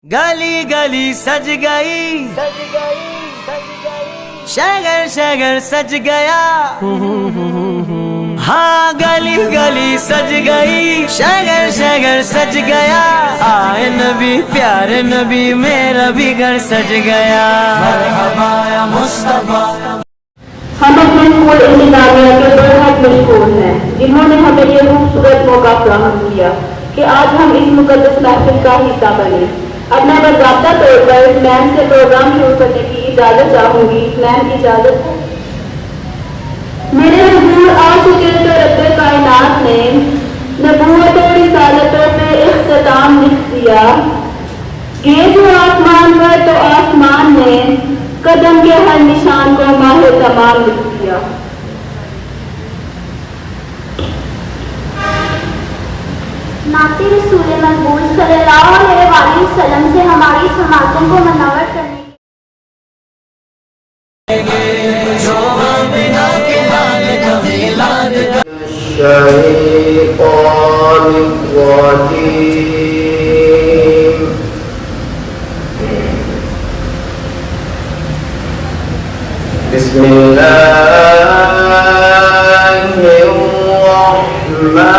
گلی گلی سج گئی شگر شگر سج گیا ہاں گلی گلی سج گئی شگر شگر سج گیا آئے نبی پیارے نبی میرا بھی گھر سج گیا مرحبا یا مصطفیٰ۔ ہم اپنے اسکول انتظامیہ کے بہت مشکور ہیں جنہوں نے ہمیں یہ خوبصورت موقع فراہم کیا کہ آج ہم اس مقدس محفل کا حصہ بنے۔ اب میں باضابطہ طور پر میم سے پروگرام شروع کرنے کی اجازت چاہوں گی۔ میم اجازت ہے؟ میرے حضور آ چکے تو رب کائنات نے نبوت اور رسالتوں پہ اختتام لکھ دیا، گئے جو آسمان پر تو آسمان نے قدم کے ہر نشان کو ماہ تمام لکھ دیا۔ نعت رسول مقبول صلی اللہ علیہ وآلہ وسلم سے ہماری سماعتوں کو منور کرنے الشیطان الرجیم بسم اللہ الرحمن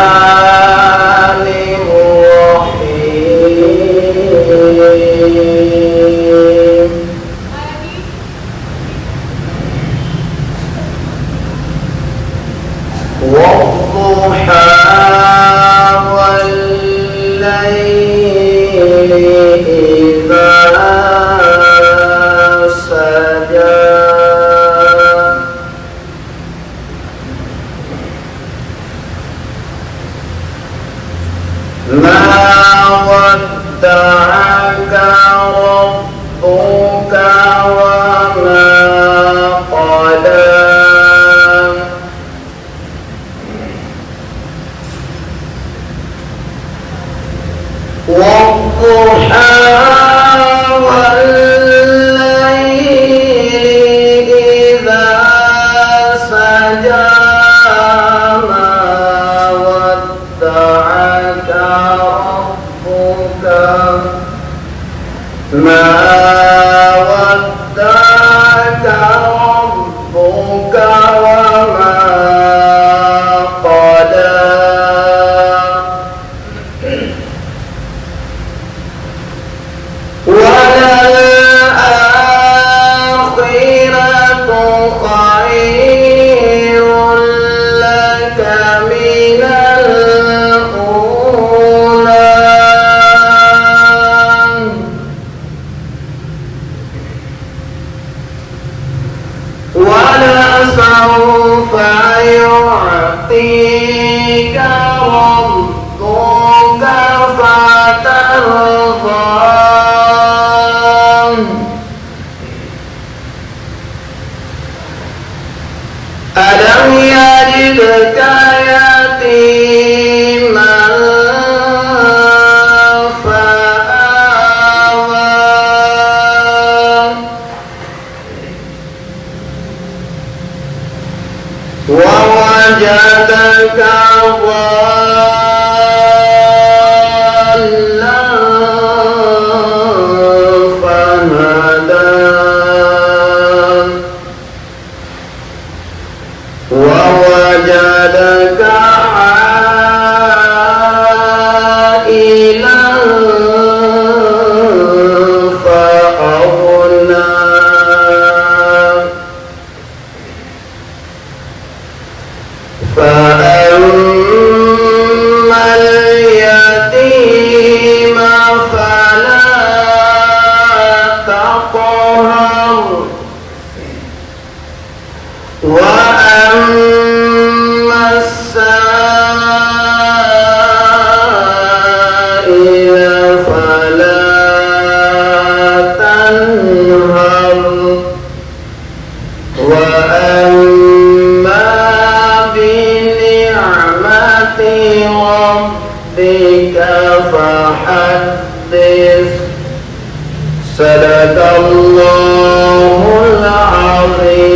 صدق اللہ العظیم۔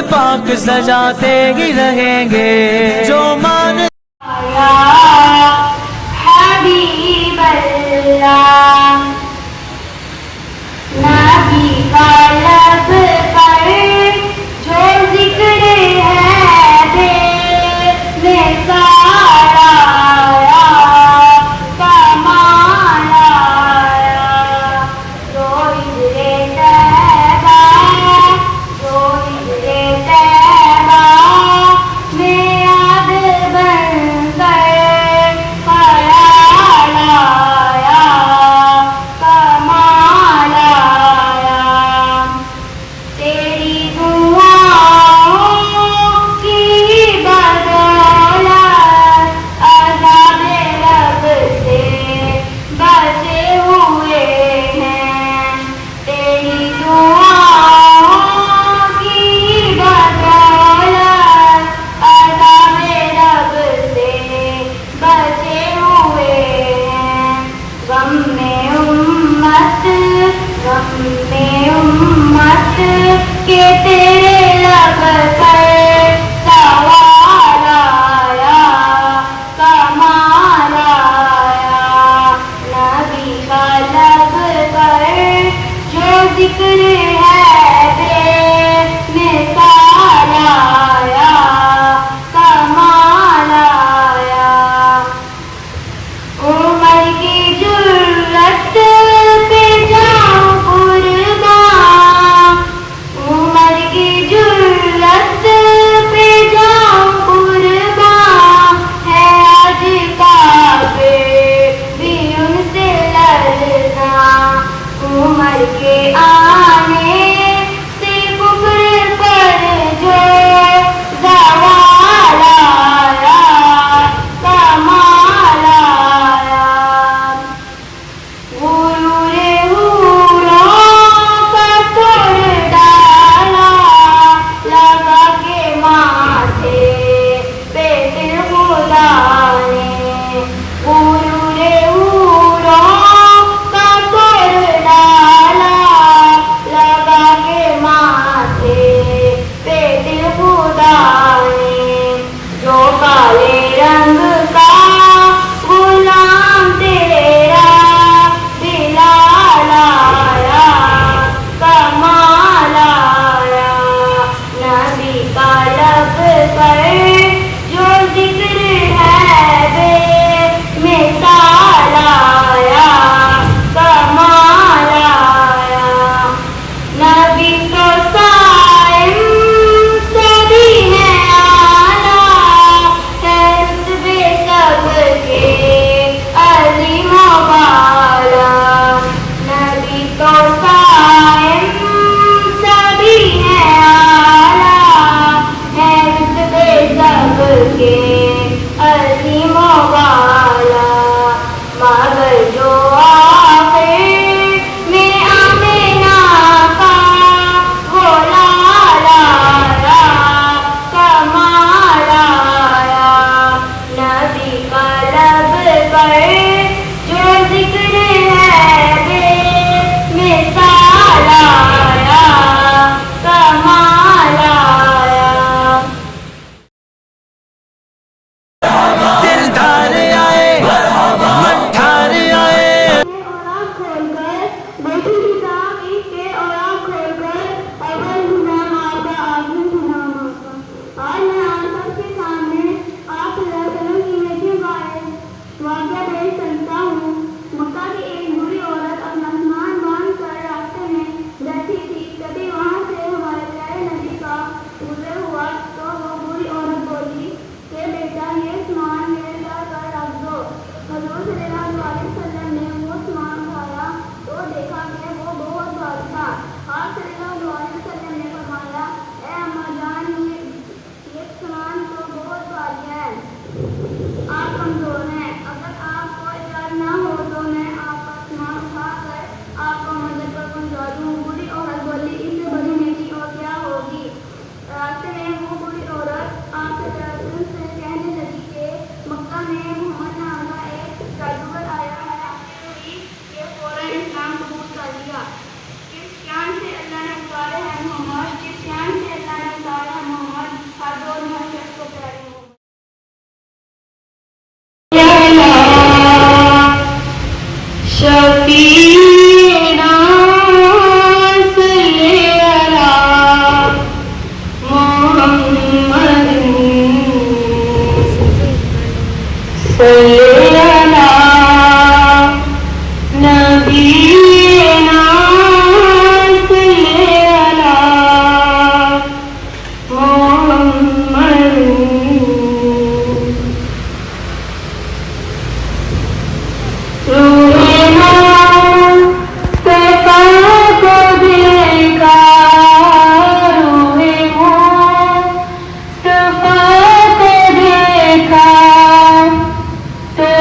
پاک سجاتے ہی رہیں گے جو مان کہ تیرے لب پر سوال آیا کمال آیا نبی کا لب پر جو ذکر ہے بے مثال آیا کمال آیا عمر کی جرت پہ جاؤں قربان عمر کی جرت پہ جاؤں قربان ہے آج کعبے بھی ان سے لڑنا عمر کے آنے سے کفر پر جو زوال آیا کمال آیا غرور حوروں کا توڑ ڈالا لگا کے ماتھے پہ دل خدا نے غرور حوروں کا توڑ ڈالا لگا کے ماتھے پہ دل خدا نے جو کالے رنگ کا غلام تیرا بلال آیا کمال آیا نبی کا لب پر جو ذکر ہے بے مثال آیا کمال آیا نبی تو صائم سبھی ہے آلہ ہے رتبے سب کے عظیم و بالا نبی تو صائم سبھی ہے آلہ ہے رتبے سب کے عظیم و بالا مگر جو آخر میں آمینہ کا وہ لال آیا کمال آیا نبی کا لب پر جو ذکر ہے بے مثال آیا کمال آیا دلدار آئے مٹھار آئے اور آنکھ کھول کر بیٹھی تھی تاخیر کے اور آنکھ کھول کر اول غلام آقا آخری غلام آقا آج میں آپ سب کے سامنے آپ صلی اللہ علیہ وسلم کی نیکی واقعہ پیش کرتا ہوں مکہ کی ایک بری عورت اپنا سامان باندھ کر راستے میں بیٹھی تھی کبھی وہاں سے ہمارے پیارے نبی کا گزر ہوا تو وہ بری عورت بولی کہ بیٹا یہ سامان میرے گھر پر رکھ دو حضور صلی اللہ علیہ وسلم نے وہ سامان اٹھایا تو دیکھا کہ وہ بہت بھاری تھا آپ صلی اللہ علیہ وسلم نے فرمایا اے اماں جان یہ سامان تو بہت بھاری ہے آپ کمزور ہیں اگر آپ کو اجازت نہ ہو تو میں آپ کا سامان اٹھا کر آپ کو منزل پر پہنچا دوں بری عورت بولی اس سے بڑی نیکی اور کیا ہوگی راستے میں وہ بری عورت آپ سے کہنے لگی کہ مکہ میں محمد نام کا ایک جادوگر آیا ہے آپ نے یہ فوراً اسلام قبول کر لیا کس شان سے اللہ نے اتارے ہیں محمد کس شان سے اللہ نے اتارے ہیں محمد ہر دور میں ہر شخص کو پیارے محمد شفیعنا صلی علی محمد صلی علی نبینا صلی علی محمد تو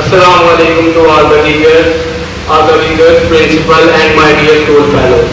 Assalamu alaikum to all the teachers, principal and my dear school fellows.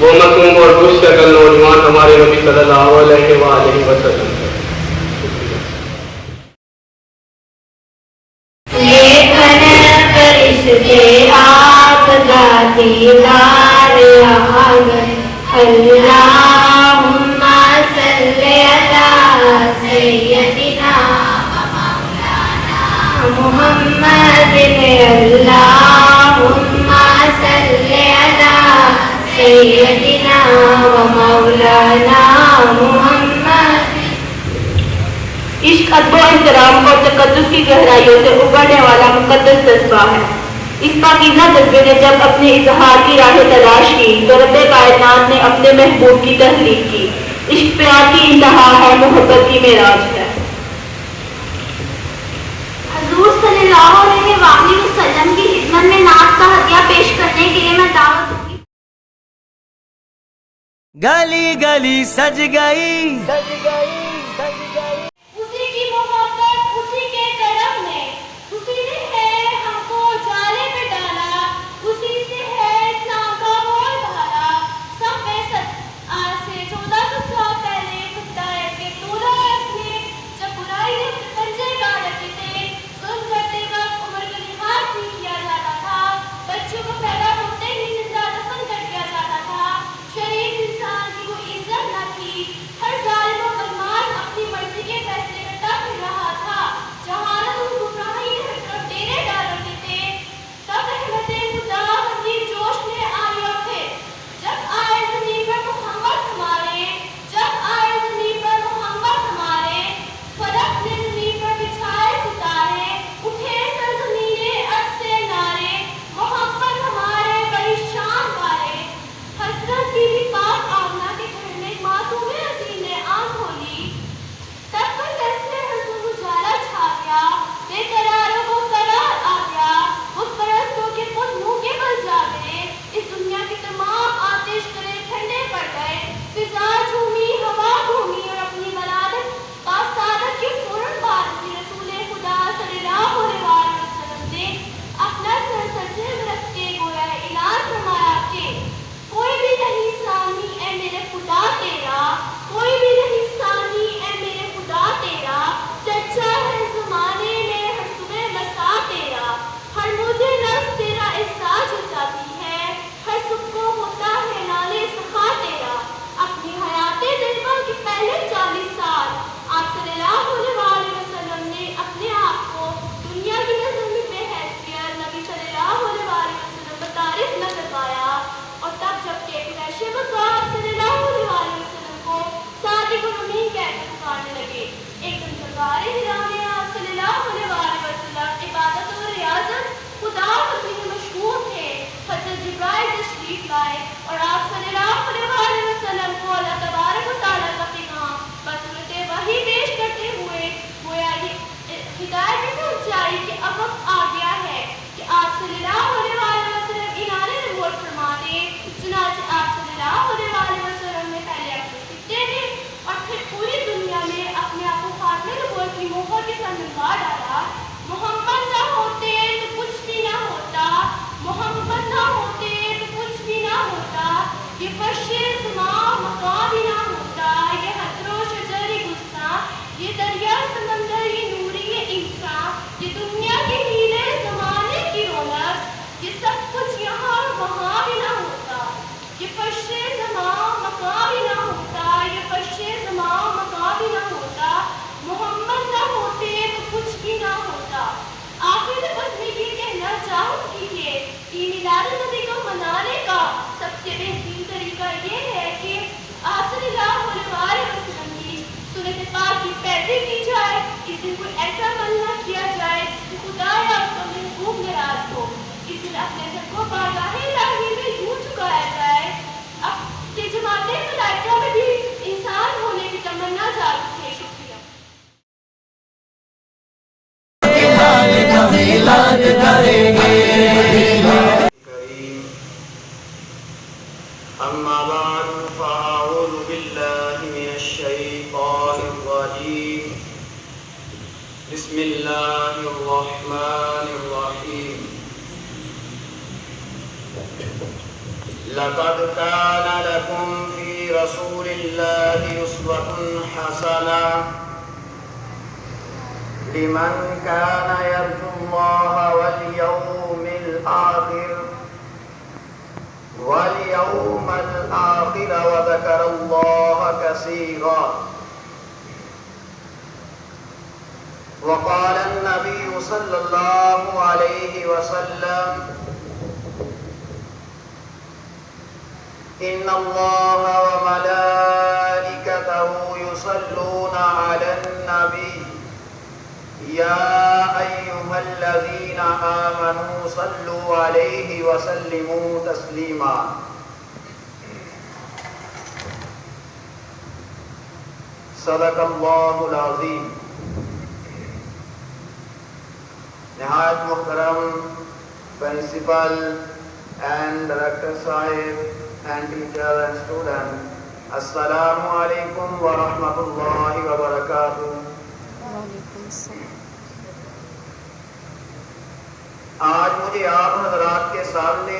وہ معصوم اور خوش شکل نوجوان ہمارے نبی صلی اللہ علیہ وآلہ وسلم ہے۔ اللهم صل على سيدنا محمد اللهم صل على سيدنا ومولانا محمد۔ عشق ادب و احترام اور تقدس کی گہرائیوں سے ابھرنے والا مقدس جذبہ ہے۔ اس پاکیزہ جذبے نے جب اپنے اظہار کی راہ تلاش کی تو رب کائنات نے اپنے محبوب کی تخلیق کی۔ عشق پیار کی انتہا ہے، محبت کی معراج ہے۔ حضور صلی اللہ علیہ وآلہ وسلم کی خدمت میں نعت کا ہدیہ پیش کرنے کے لیے میں دعوت دوں گی۔ گلی گلی سج گئی، اسی کی محبت اسی کے کرم میں، اسی نے ہے ہم کو جالے میں ڈالا، اسی سے ہے اسلام کا بول بالا۔ سب میں آج سے 1400 سال پہلے خدا کے طولہ عرض میں جب برائی نے پنجے گاڑ رکھے تھے، ظلم کرتے وقت عمر کا لحاظ نہیں کیا جاتا تھا، بچوں کو پیدا ہوتے ہی زندہ دفن کر دیا جاتا تھا، شریف انسان کی کوئی عزت نہ تھی، ہر ظالم و بدماش اپنی مرضی کے فیصلے کرتا پھر رہا تھا، جہالت اور گمراہی نے ہر طرف ڈیرے ڈال رکھے تھے۔ تب رحمت خدا حقیق جوش میں آئی اور پھر جب آئے زمین پر محمد ہمارے، جب آئے زمین پر محمد ہمارے، فلک نے زمین پر بچھائے ستارے، اٹھے سرزمین ارض سے نعرے، محمد ہمارے بڑی شان والے۔ حضرت بی بی پاک آمنہ کے گھر میں معصوم حسین نے آنکھ کھولی، تب پر فیصلے حضور اجالا چھا گیا، بے قراروں کو قرار آ گیا، بت پرستوں کے پت منہ کے بل جا گئے، اس دنیا کے تمام آتش کرے ٹھنڈے پڑ گئے، فضا جھومی ہوا گھومی اور اپنی ولادت باسعادت کے فوراً بعد بھی رسول خدا صلی اللہ علیہ وسلم نے اپنا سر سجدے میں رکھ کے گویا اعلان فرمایا کہ کوئی بھی نہیں ثانی اے میرے خدا تیرا، کوئی بھی نہیں ثانی اے میرے خدا تیرا، چرچا ہے زمانے میں ہر صبح مسا تیرا، ہر مجھے نفس تیرا احساس جتاتی ہے، ہر صبح کو ہوتا ہے نالے سخا تیرا۔ اپنی حیات طیبہ کے پہلے 40 سال آپ صلی اللہ علیہ وسلم نے اپنے آپ کو دنیا کی نظر میں بے حیثیت نبی صلی اللہ علیہ وسلم بتعریف نہ کروایا، اور تب جب کہ قریش مکہ آپ صلی اللہ علیہ وسلم کو صادق و امین کہہ کر پکارنے لگے، ایک دن سرکار ہرا میں آپ صلی اللہ علیہ وسلم عبادت و ریاضت خدا خطی میں مشغول تھے۔ حضرت جبرائیل تشریف لائے اور آپ صلی اللہ علیہ وسلم کو اللہ تبارک و تعالیٰ کا پیغام بصورت وحی پیش کرتے ہوئے گویا یہ ہدایت میں پہنچائی کہ اب وقت آ گیا ہے کہ آپ صلی اللہ علیہ وسلم اعلان نبوت فرما دیں۔ چنانچہ آپ صلی اللہ علیہ وسلم نے پہلے اپنے خطے میں اور پھر پوری دنیا میں اپنے آپ کو خاتمہ نبوت کی مہر کے ساتھ ملوا ڈالا۔ محمد نہ ہوتے تو کچھ بھی نہ ہوتا، محمد نہ ہوتے تو کچھ بھی نہ ہوتا، یہ فرش سماع مقام بھی نہ ہوتا، یہ حجر و شجر گلستاں، یہ دریا سمندر، یہ نوری یہ انسان، یہ دنیا کے ہیلے زمانے کی رونق، یہ سب کچھ یہاں وہاں بھی نہ ہوتا، یہ فرش سماع مقام بھی نہ ہوتا، یہ فرش سماع مقام بھی نہ ہوتا، محمد نہ ہوتے تو کچھ بھی نہ ہوتا۔ آخر میں بس میں یہ کہنا چاہوں گی کہ میلاد النبی کو منانے کا سب سے بہترین طریقہ یہ ہے کہ آپ صلی اللہ علیہ وسلم کی سنت پاک کی پیروی کی جائے، اس دن کوئی ایسا عمل نہ کیا جائے جس سے خدا یا اس کا محبوب ناراض ہو، اس دن اپنے سر کو بارگاہ الہی میں یوں جھکایا جائے اب کہ جماعت ملائکہ میں بھی انسان ہونے کی تمنا جاگ اٹھے۔ شکریہ۔ أما بعد فأعوذ بالله من الشيطان الرجيم بسم الله الرحمن الرحيم لقد كان لكم في رسول الله أسوة حسنة لمن كان يرجو الله واليوم الآخر وذكر الله كثيرا. وقال النبي صلى الله عليه وسلم إن الله وملائكته يصلون على النبي يا أيها الذين آمنوا صلوا عليه وسلموا تسليما. صدق اللہ العظیم. نہایت محترم پرنسپل اینڈ ڈائریکٹر صاحب اینڈ ٹیچر اینڈ اسٹوڈنٹ، السلام علیکم ورحمۃ اللہ وبرکاتہ. آج مجھے آپ حضرات کے سامنے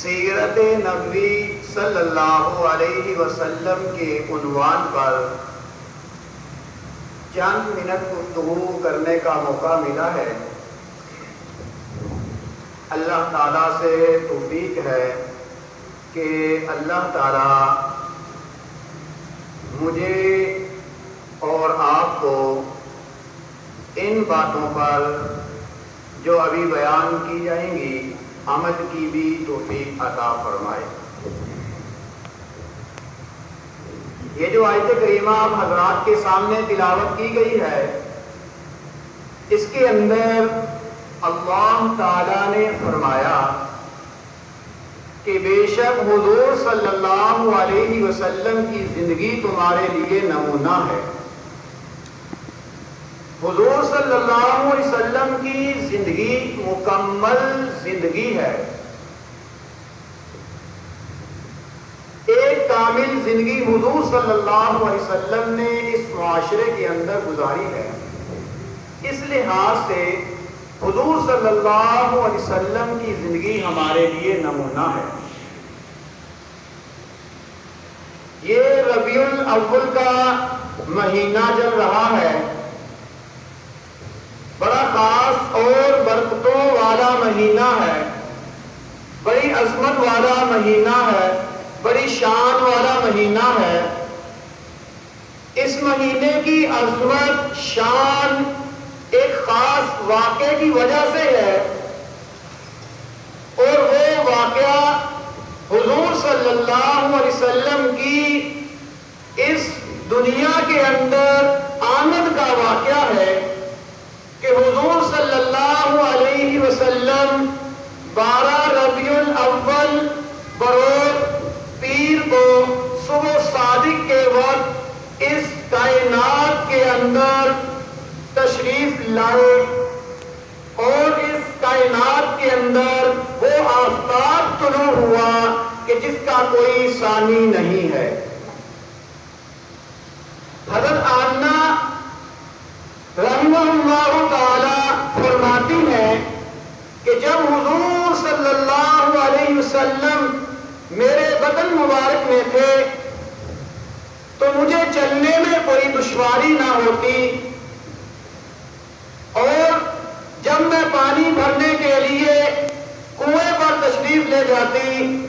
سیرت نبوی صلی اللہ علیہ وسلم کے عنوان پر چند منٹ گفتگو کرنے کا موقع ملا ہے. اللہ تعالیٰ سے توفیق ہے کہ اللہ تعالیٰ مجھے اور آپ کو ان باتوں پر جو ابھی بیان کی جائیں گی عمل کی بھی توفیق عطا فرمائے. یہ جو آیت کریمہ آپ حضرات کے سامنے تلاوت کی گئی ہے، اس کے اندر اللہ تعالیٰ نے فرمایا کہ بے شک حضور صلی اللہ علیہ وسلم کی زندگی تمہارے لیے نمونہ ہے. حضور صلی اللہ علیہ وسلم کی زندگی مکمل زندگی ہے، ایک کامل زندگی حضور صلی اللہ علیہ وسلم نے اس معاشرے کے اندر گزاری ہے. اس لحاظ سے حضور صلی اللہ علیہ وسلم کی زندگی ہمارے لیے نمونہ ہے. یہ ربیع الاول کا مہینہ چل رہا ہے، بڑا خاص اور برکتوں والا مہینہ ہے، بڑی عظمت والا مہینہ ہے، بڑی شان والا مہینہ ہے. اس مہینے کی عظمت شان ایک خاص واقعے کی وجہ سے ہے، اور وہ واقعہ حضور صلی اللہ علیہ وسلم کی اس دنیا کے اندر آمد کا واقعہ ہے کہ حضور صلی اللہ علیہ وسلم 12 ربیع الاول بروز پیر کو صبح صادق کے وقت اس کائنات کے اندر تشریف لائے، اور اس کائنات کے اندر وہ آفتاب طلوع ہوا کہ جس کا کوئی ثانی نہیں ہے. حضرت آمنہ رحمہ اللہ تعالی فرماتی ہیں کہ جب حضور صلی اللہ علیہ وسلم میرے بدن مبارک میں تھے تو مجھے چلنے میں کوئی دشواری نہ ہوتی، اور جب میں پانی بھرنے کے لیے کنویں پر تشریف لے جاتی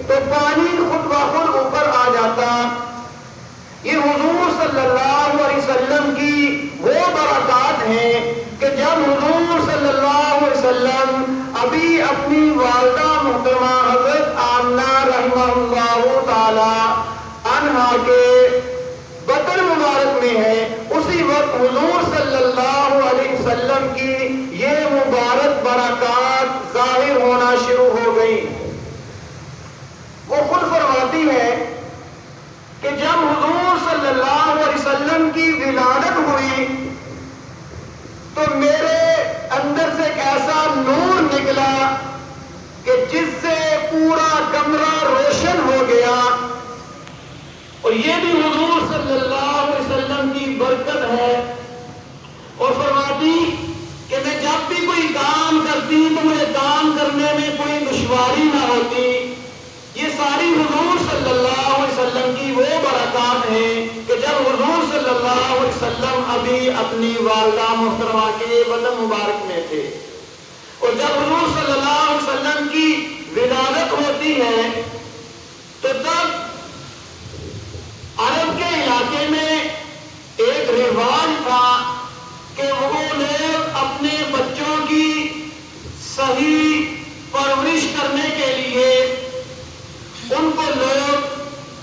تو پانی خود بخود اوپر آ جاتا. یہ حضور صلی اللہ علیہ وسلم کی وہ برکات ہیں کہ جب حضور صلی اللہ علیہ وسلم ابھی اپنی والدہ محترمہ حضرت آمنہ رحمہ اللہ تعالی عنہا کے بطن مبارک میں ہے، اسی وقت حضور صلی اللہ علیہ وسلم کی یہ مبارک برکات ظاہر ہونا شروع ہو گئی. وہ خود فرماتی ہے کہ جب حضور صلی اللہ علیہ وسلم کی ولادت ہوئی تو میرے اندر سے ایک ایسا نور نکلا کہ جس سے پورا کمرہ روشن ہو گیا، اور یہ بھی حضور صلی اللہ علیہ وسلم کی برکت ہے. اور فرماتی کہ میں جب بھی کوئی کوئی کام کرتی تو مجھے کام کرنے میں کوئی دشواری نہ ہوتی. یہ ساری حضور صلی اللہ علیہ وسلم کی وہ برکات ہیں کہ جب حضور صلی اللہ علیہ وسلم ابھی اپنی والدہ محترمہ کے بدن مبارک میں تھے، اور جب حضور صلی اللہ علیہ وسلم کی ولادت ہوتی ہے تو تب عرب کے علاقے میں ایک رواج تھا کہ وہ لوگ اپنے بچوں کی صحیح پرورش کرنے کے لیے ان کو لوگ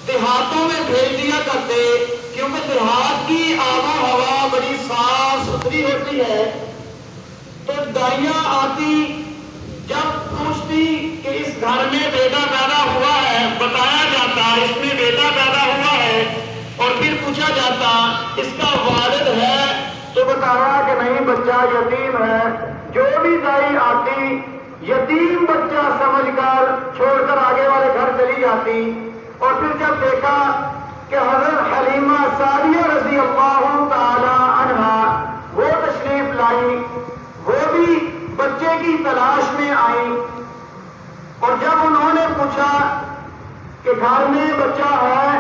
دیہاتوں میں بھیج دیا کرتے، کیونکہ دیہات کی آب و ہوا بڑی صاف ستھری ہوتی ہے. تو دائیاں آتی، جب پوچھتی کہ اس گھر میں بیٹا پیدا ہوا ہے، بتایا جاتا اس میں بیٹا پیدا ہوا ہے، اور پھر پوچھا جاتا اس کا والد ہے، تو بتایا کہ نہیں بچہ یتیم ہے. جو بھی دائی آتی یتیم بچہ سمجھ کر چھوڑ کر آگے والے گھر چلی جاتی. اور پھر جب دیکھا کہ حضرت حلیمہ سعدیہ رضی اللہ تعالی عنہا وہ تشریف لائی، وہ بھی بچے کی تلاش میں آئی، اور جب انہوں نے پوچھا کہ گھر میں بچہ ہے،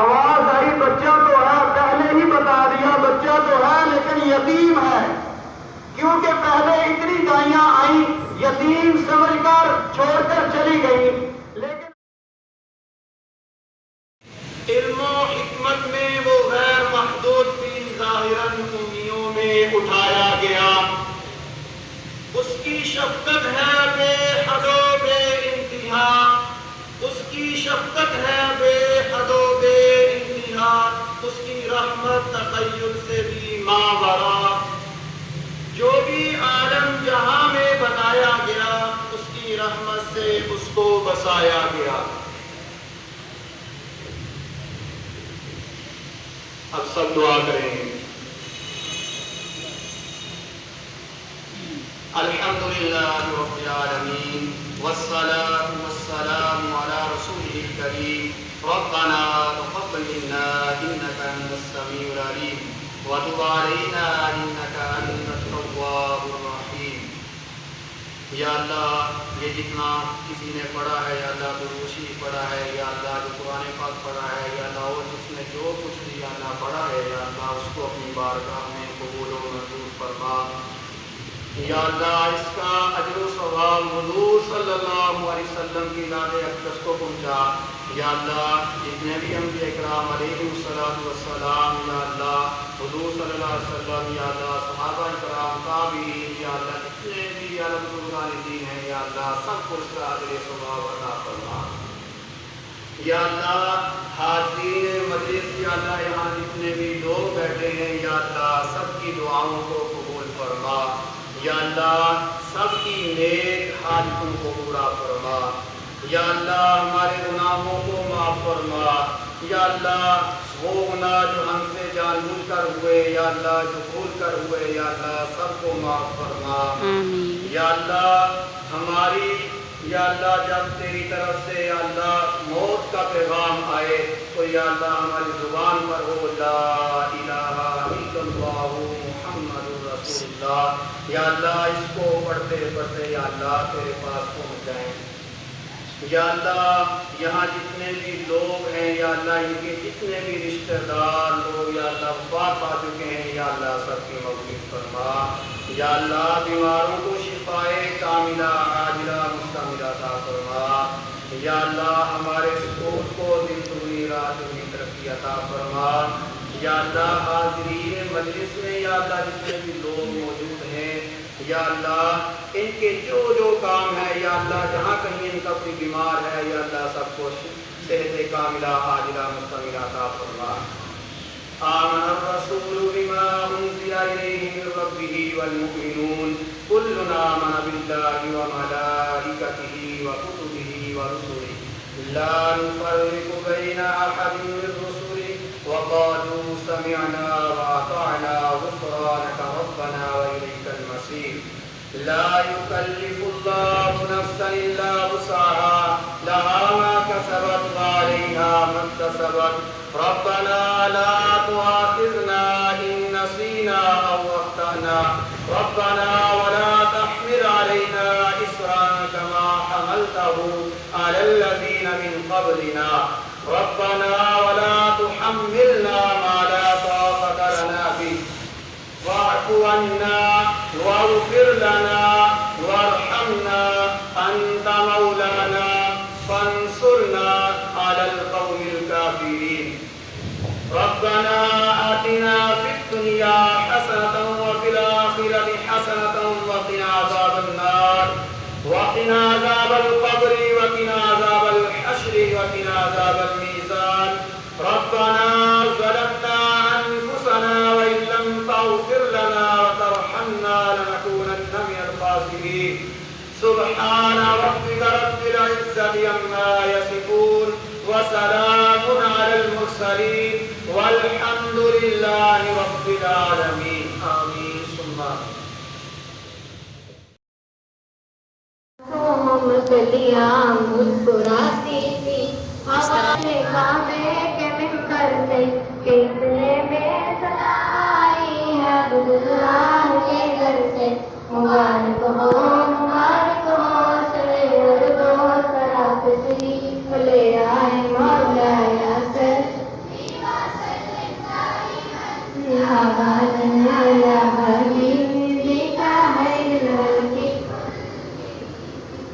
آواز آئی بچہ تو ہے، پہلے ہی بتا دیا بچہ تو ہے لیکن یتیم ہے، کیونکہ پہلے اتنی دائیاں آئیں یتیم سمجھ کر چھوڑ کر چلی گئی. لیکن علم و حکمت میں وہ غیر محدود بھی ظاہراً امیوں میں اٹھایا گیا. اس کی شفقت ہے بے حد و بے انتہا، اس کی شفقت ہے بے حد و بے انتہا، اس کی رحمت تخیل سے بھی ماورا. جو بھی عالم جہاں میں بنایا گیا اس کی رحمت سے اس کو بسایا گیا. اب سب دعا کریں. الحمدللہ رب العالمین والصلاة والسلام علی رسولہ الکریم ربنا تقبل منا انک انت السمیع العلیم وتب علینا انک انت التواب الرحیم. یا اللہ یہ جتنا کسی نے پڑھا ہے یا اللہ جو روشنی پڑھا ہے یا اللہ جو قرآن پاک پڑھا ہے یا اللہ اور جس نے جو کچھ بھی یا اللہ پڑھا ہے یا اللہ اس کو اپنی بارگاہ میں قبول و منظور فرما. یا اللہ اس کا اجر و ثواب حضور صلی اللہ علیہ وسلم کی ذات اقدس کو پہنچا. یا اللہ جتنے بھی انبیاء کرام علیہ السلام یا اللہ حضور صلی اللہ علیہ وسلم یا اللہ صحابہ کرام تابعین یا اللہ جتنے بھی یا اللہ بزرگان دین ہیں یا اللہ سب کو اس کا اجر و ثواب عطا فرما. یا اللہ حاضرین مجلس یا اللہ یہاں جتنے بھی لوگ بیٹھے ہیں یا اللہ سب کی دعاؤں کو قبول فرما. یا اللہ سب کی نیک حاجتوں کو پورا فرما. یا اللہ ہمارے گناہوں کو معاف فرما. یا اللہ وہ گناہ جو ہم سے جان بوجھ کر ہوئے یا اللہ جو بھول کر ہوئے یا اللہ سب کو معاف فرما. یا اللہ ہماری یا اللہ جب تیری طرف سے یا اللہ موت کا پیغام آئے تو یا اللہ ہماری زبان پر ہو لا الہ الا اللہ محمد رسول اللہ. یا اللہ اس کو پڑھتے پڑھتے یا اللہ تیرے پاس پہنچ جائیں. یا اللہ یہاں جتنے بھی لوگ ہیں یا اللہ ان کے جتنے بھی رشتہ دار لوگ یا اللہ وفات پا چکے ہیں یا اللہ سب کی مغفرت فرما. یا اللہ بیماروں کو شفائے کاملہ عاجلہ مستعملہ عطا فرما. یا اللہ ہمارے اسکول کو دن دگنی رات دگنی ترقی عطا فرما. یا اللہ حاضرین مجلس میں یا اللہ جتنے بھی لوگ موجود ہیں یا اللہ ان کے جو جو کام ہے یا اللہ جہاں کہیں ان کا کوئی بیمار ہے یا اللہ سب کو صحت کاملہ عاجلہ مستعملہ عطا فرما. آمن الرسول بما انزل الیہ من ربہ والمؤمنون کل آمن باللہ وملائکتہ وکتبہ ورسلہ لا نفرق بین احد من رسلہ وقالوا سمعنا واطعنا غفرانک ربنا والیک المصیر. لا يكلف الله نفسا الا وسعها لها ما كسبت وعليها ما اكتسبت ربنا لا تؤاخذنا ان نسينا او اخطأنا ربنا ولا تحمل حملته على الذين من قبلنا ربنا ولا تحملنا ما لا طاقة لنا به واعف عنا واغفر لنا وارحمنا أنت مولانا فانصرنا على القوم الكافرين ربنا آتنا في الدنيا حسنة وفي الآخرة حسنة وقنا عذاب النار وقنا عذاب القبر وقنا عذاب الحشر وقنا عذاب الميزان ربنا ظلمنا أنفسنا وإن لم تغفر لنا وترحمنا لنكونن من الخاسرين سبحان ربك رب العزة عما يصفون وسلام على المرسلين والحمد لله رب العالمين آمين ثم مچھلیاں مسکراتی تھی ہمارے کعبے کے منبر سے کتنے میں صدا آئی ہے عبداللہ کے گھر سے مبارک ہو سرے اور دو طرف تشریف لے آئے مولا یاسر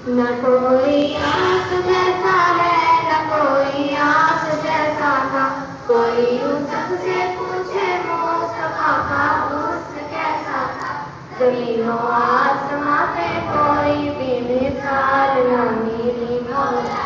نہ کوئی آس جیسا ہے نہ کوئی آس جیسا تھا کوئی یوسف سے پوچھے مصطفیٰ کا دوست کیسا تھا زمین و آسماں پہ کوئی بھی مثال نہ میری مولا